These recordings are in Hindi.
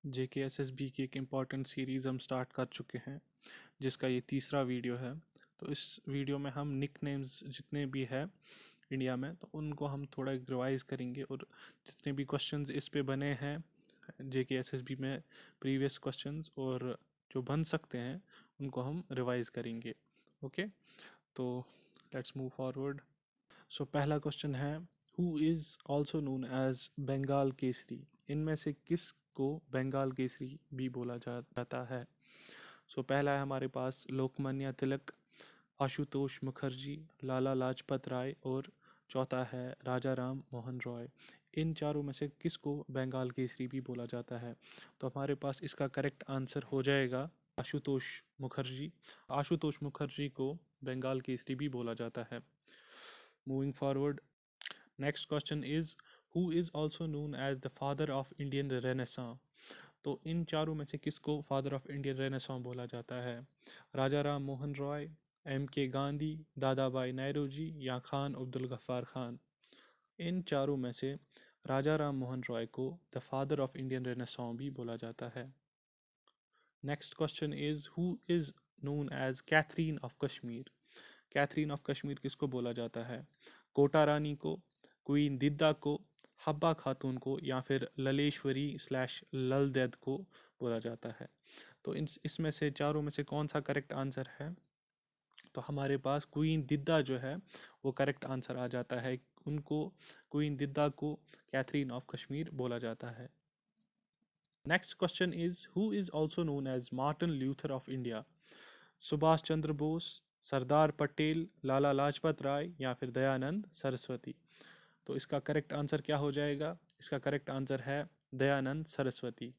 JKSSB की एक इम्पॉर्टेंट सीरीज़ हम स्टार्ट कर चुके हैं, जिसका ये तीसरा वीडियो है। तो इस वीडियो में हम निक नेम्स जितने भी है इंडिया में, तो उनको हम थोड़ा रिवाइज करेंगे, और जितने भी क्वेश्चंस इस पे बने हैं JKSSB में, प्रीवियस क्वेश्चंस और जो बन सकते हैं, उनको हम रिवाइज करेंगे। ओके, तो लेट्स मूव फॉरवर्ड। सो पहला क्वेश्चन है, who is also known as Bengal Kesari? इनमें से किस को बंगाल केसरी भी बोला जाता है? सो पहला है हमारे पास लोकमान्य तिलक, आशुतोष मुखर्जी, लाला लाजपत राय, और चौथा है राजा राम मोहन रॉय। इन चारों में से किसको बंगाल केसरी भी बोला जाता है? तो हमारे पास इसका करेक्ट आंसर हो जाएगा आशुतोष मुखर्जी। आशुतोष मुखर्जी को बंगाल केसरी भी बोला जाता है। Moving forward, next question is, who is also known as the father of Indian renaissance? तो इन चारों में से किसको फादर ऑफ इंडियन रेनेसां बोला जाता है? राजा राम मोहन रॉय, MK गांधी, दादा भाई नौरोजी, या खान अब्दुल गफ्फार खान? इन चारों में से राजा राम मोहन रॉय को the father of Indian renaissance भी बोला जाता है। Next question is, who is known as Catherine of Kashmir? Catherine of Kashmir किसको बोला जाता है? कोटा रानी को, क्वीन दिद्दा को, हब्बा खातून को, या फिर ललेश्वरी स्लैश ललदैद को बोला जाता है? तो इसमें से चारों में से कौन सा करेक्ट आंसर है? तो हमारे पास क्वीन दिद्दा जो है वो करेक्ट आंसर आ जाता है। उनको, क्वीन दिद्दा को कैथरीन ऑफ कश्मीर बोला जाता है। Next question is, who is also known as Martin Luther of India? Subhash Chandra Bose, Sardar Patel, Lala Lajpat Rai, या फिर दयानंद सरस्वती? तो इसका करेक्ट आंसर क्या हो जाएगा? इसका करेक्ट आंसर है दयानंद सरस्वती।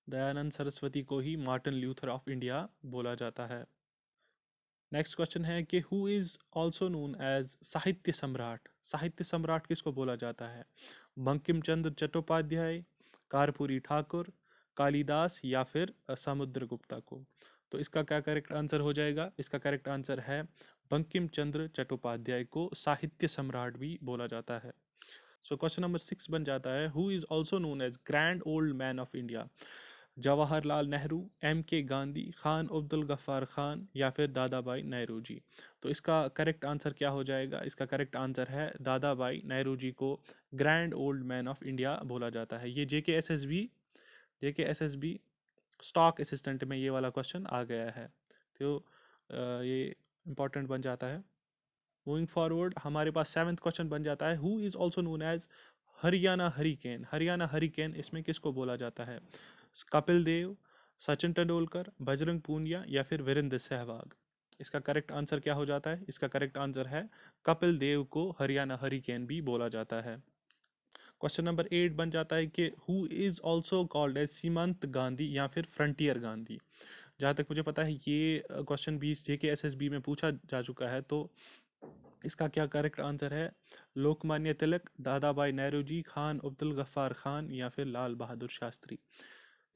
दयानंद सरस्वती को ही मार्टिन ल्यूथर ऑफ इंडिया बोला जाता है। नेक्स्ट क्वेश्चन है कि who is also known as Sahitya Samrat? साहित्य सम्राट किसको बोला जाता है? बंकिम चंद्र चट्टोपाध्याय, कर्पूरी ठाकुर, कालिदास, या फिर समुद्रगुप्ता को? तो इसका क्या करेक्ट आंसर हो जाएगा? इसका करेक्ट आंसर है बंकिम चंद्र चट्टोपाध्याय को साहित्य सम्राट भी बोला जाता है। सो क्वेश्चन नंबर 6 बन जाता है, who is also known as grand old man of India? Jawaharlal Nehru, MK Gandhi, Khan Abdul Gaffar Khan, या फिर दादा भाई नौरोजी? तो इसका करेक्ट आंसर क्या हो जाएगा? इसका करेक्ट आंसर है दादा भाई नौरोजी को grand old man of India बोला जाता है। ये JKSSB स्टॉक असिस्टेंट में ये वाला क्वेश्चन आ गया है, तो ये इंपॉर्टेंट बन जाता है। मूविंग फॉरवर्ड, हमारे पास 7th क्वेश्चन बन जाता है, who is also known as Haryana hurricane? Haryana hurricane इसमें किसको बोला जाता है? कपिल देव, सचिन तेंदुलकर, बजरंग पूनिया, या फिर वीरेंद्र सहवाग? इसका करेक्ट आंसर क्या हो जाता है? इसका करेक्ट आंसर है कपिल देव को हरियाणा हरिकेन भी बोला जाता है। क्वेश्चन नंबर 8 बन जाता है कि who is also called as Seemant Gandhi या फिर फ्रंटियर गांधी? जहाँ तक मुझे पता है ये क्वेश्चन भी JKSSB में पूछा जा चुका है, तो इसका क्या करेक्ट आंसर है? लोकमान्य तिलक, दादा भाई नौरोजी, खान अब्दुल गफ्फार खान, या फिर लाल बहादुर शास्त्री?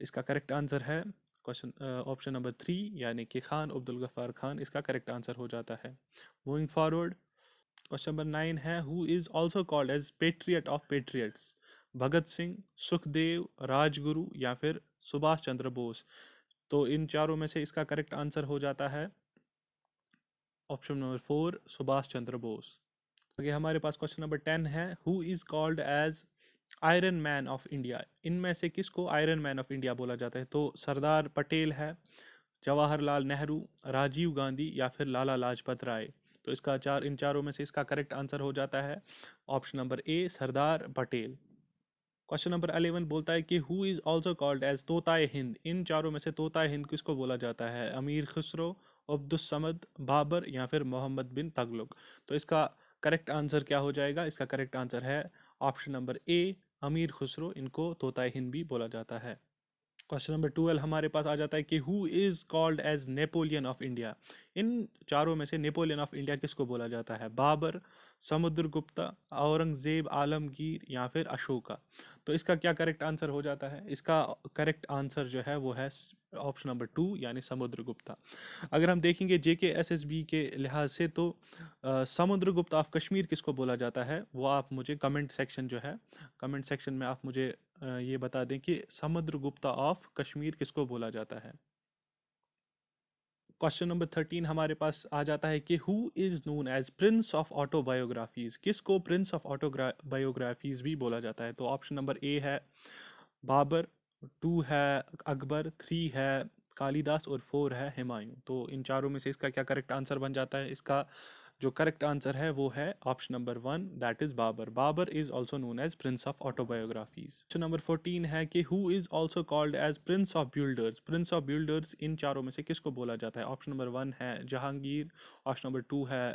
इसका करेक्ट आंसर है क्वेश्चन ऑप्शन नंबर 3, यानी कि खान अब्दुल गफ्फार खान इसका करेक्ट आंसर हो जाता है। मूविंग फॉरवर्ड, क्वेश्चन नंबर 9 है, who is also called as patriot of patriots? Bhagat Singh, Sukhdev, Rajguru, या फिर सुभाष चंद्र बोस? तो इन चारों में से इसका करेक्ट आंसर हो जाता है ऑप्शन नंबर 4, सुभाष चंद्र बोस। आगे हमारे पास क्वेश्चन नंबर 10 है, who is called as iron man of India? इनमें से किसको आयरन मैन ऑफ इंडिया बोला जाता है? तो सरदार पटेल है, जवाहरलाल नेहरू, राजीव गांधी, या फिर लाला लाजपत राय? तो इन चारों में से इसका करेक्ट आंसर हो जाता है option number A, Sardar Patel. Question number 11 बोलता है कि who is also called as Tota-e Hind? इन चारों में से तोताए हिंद किसको बोला जाता है? अमीर खुसरो, अब्दुस समद, बाबर, या फिर मोहम्मद बिन तगलुक? तो इसका करेक्ट आंसर क्या हो जाएगा? इसका करेक्ट आंसर है ऑप्शन नंबर ए, अमीर खुसरो, इनको तोताए हिंद भी बोला जाता है। क्वेश्चन नंबर 12 हमारे पास आ जाता है कि who is called as Napoleon of India? इन चारों में से नेपोलियन ऑफ इंडिया किसको बोला जाता है? बाबर, समुद्रगुप्ता, औरंगजेब आलमगीर, या फिर अशोका? तो इसका क्या करेक्ट आंसर हो जाता है? इसका करेक्ट आंसर जो है वो है ऑप्शन नंबर 2, यानी समुद्रगुप्ता। अगर हम देखेंगे JKSSB के लिहाज से, तो समुद्रगुप्त ऑफ कश्मीर किसको बोला जाता है, वो आप मुझे कमेंट सेक्शन में आप मुझे ये बता दें कि समुद्रगुप्ता ऑफ कश्मीर किसको बोला जाता है। क्वेश्चन नंबर 13 हमारे पास आ जाता है कि who is known as prince of autobiographies, किसको प्रिंस ऑफ ऑटोबायोग्राफीज भी बोला जाता है। तो ऑप्शन नंबर ए है बाबर, 2 है अकबर, 3 है कालिदास और 4 है हुमायूं। तो इन चारों में से इसका क्या करेक्ट आंसर बन जाता है। इसका जो करेक्ट आंसर है वो है option number 1, that is Babur. Babur is also known as prince of autobiographies. Question number 14 है कि who is also called as prince of builders. Prince of builders इन चारों में से किसको बोला जाता है। ऑप्शन नंबर 1 है जहांगीर, ऑप्शन नंबर 2 है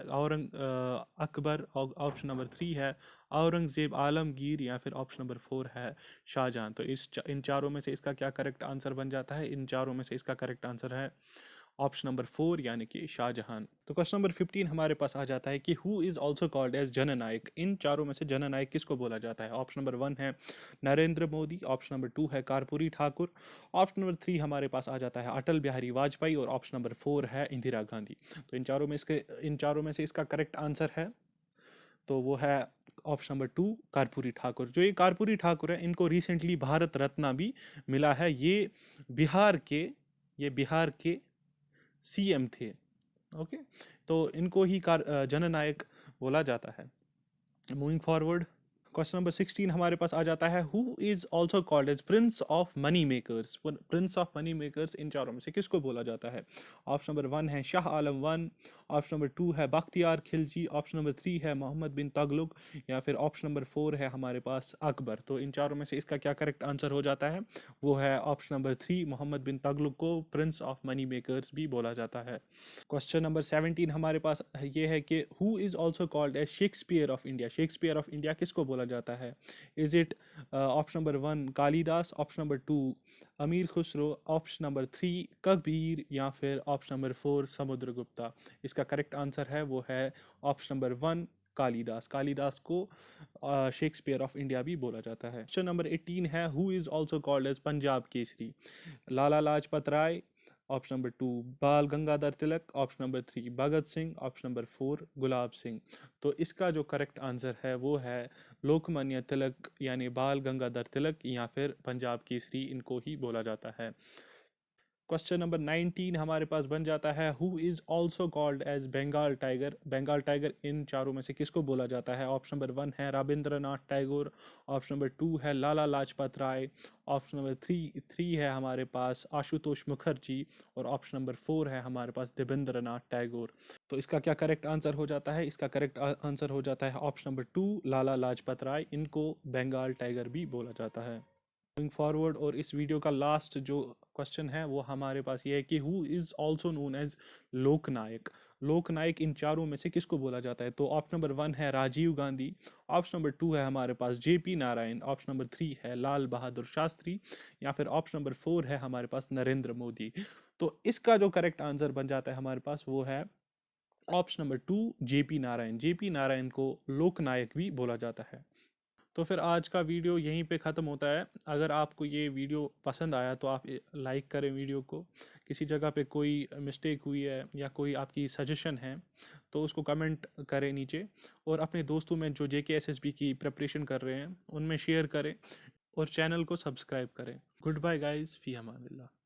अकबर, और ऑप्शन नंबर 3 है औरंगजेब आलमगीर, या फिर ऑप्शन नंबर 4 है शाहजहां। तो इन चारों में से इसका क्या करेक्ट आंसर बन जाता है। इन चारों में से इसका करेक्ट आंसर है ऑप्शन नंबर 4 यानी कि शाहजहां। तो क्वेश्चन नंबर 15 हमारे पास आ जाता है कि who is also called as Jannayak. इन चारों में से जननायक किसको बोला जाता है। ऑप्शन नंबर 1 है नरेंद्र मोदी, ऑप्शन नंबर 2 है कर्पूरी ठाकुर, ऑप्शन नंबर 3 हमारे पास आ जाता है अटल बिहारी वाजपेयी, और ऑप्शन नंबर 4 है इंदिरा गांधी। तो इन चारों में से इसका करेक्ट आंसर है तो वो है ऑप्शन नंबर 2 कर्पूरी ठाकुर। जो ये कर्पूरी ठाकुर है इनको रिसेंटली भारत रत्न भी मिला है। ये बिहार के सीएम थे। ओके, तो इनको ही जननायक बोला जाता है। मूविंग फॉरवर्ड, क्वेश्चन नंबर 16 हमारे पास आ जाता है who is also called as prince of money makers. Prince of money makers इन चारों में से किसको बोला जाता है। ऑप्शन नंबर 1 है शाह आलम 1, ऑप्शन नंबर 2 है बख्तियार खिलजी, ऑप्शन नंबर 3 है मोहम्मद बिन तगलुक, या फिर ऑप्शन नंबर 4 है हमारे पास अकबर। तो इन चारों में से इसका क्या करेक्ट आंसर हो जाता है। वो है ऑप्शन नंबर 3, मोहम्मद बिन तगलुक को प्रिंस ऑफ मनी मेकर्स भी बोला जाता है। क्वेश्चन नंबर 17 हमारे पास ये है कि who is also called as Shakespeare of India. Shakespeare of India किसको बोला जाता है। Is it option number 1 Kalidas, option number 2 Amir Khusro, option number 3 Kabir, या फिर ऑप्शन नंबर 4 समुद्रगुप्ता। इसका करेक्ट आंसर है वो है ऑप्शन नंबर 1 कालिदास। कालिदास को शेक्सपियर ऑफ इंडिया भी बोला जाता है। क्वेश्चन नंबर 18 है who is also called as Punjab Kesari. Lala Lajpat Rai, option number 2 Bal Gangadhar Tilak, option number 3 Bhagat Singh, option number 4 Gulab Singh. तो इसका जो करेक्ट आंसर है वो है लोकमान्य तिलक यानी बाल गंगाधर तिलक, या फिर पंजाब केसरी इनको ही बोला जाता है। क्वेश्चन नंबर 19 हमारे पास बन जाता है who is also called as Bengal tiger. Bengal tiger इन चारों में से किसको बोला जाता है। ऑप्शन नंबर 1 है रविंद्रनाथ टैगोर, ऑप्शन नंबर 2 है लाला लाजपत राय, ऑप्शन नंबर 3 है हमारे पास आशुतोष मुखर्जी, और ऑप्शन नंबर 4 है हमारे पास देवेंद्रनाथ टैगोर। तो इसका क्या करेक्ट आंसर हो जाता है। इसका करेक्ट आंसर हो जाता है ऑप्शन नंबर 2 लाला लाजपत राय, इनको बंगाल टाइगर भी बोला जाता है। मूविंग फॉरवर्ड, और इस वीडियो का लास्ट जो क्वेश्चन है वो हमारे पास ये है कि who is also known as Loknayak. Loknayak इन चारों में से किसको बोला जाता है। तो ऑप्शन नंबर 1 है राजीव गांधी, ऑप्शन नंबर 2 है हमारे पास जेपी नारायण, ऑप्शन नंबर 3 है लाल बहादुर शास्त्री, या फिर ऑप्शन नंबर 4 है हमारे पास नरेंद्र मोदी। तो इसका जो करेक्ट आंसर बन जाता है हमारे पास वो है option number 2 JP Narayan. JP Narayan को लोकनायक भी बोला जाता है। तो फिर आज का वीडियो यहीं पे ख़त्म होता है। अगर आपको ये वीडियो पसंद आया तो आप लाइक करें वीडियो को। किसी जगह पे कोई मिस्टेक हुई है या कोई आपकी सजेशन है तो उसको कमेंट करें नीचे, और अपने दोस्तों में जो JKSSB की प्रिपरेशन कर रहे हैं उनमें शेयर करें, और चैनल को सब्सक्राइब करें। गुड बाय गाइस, फी अमानिल्लाह।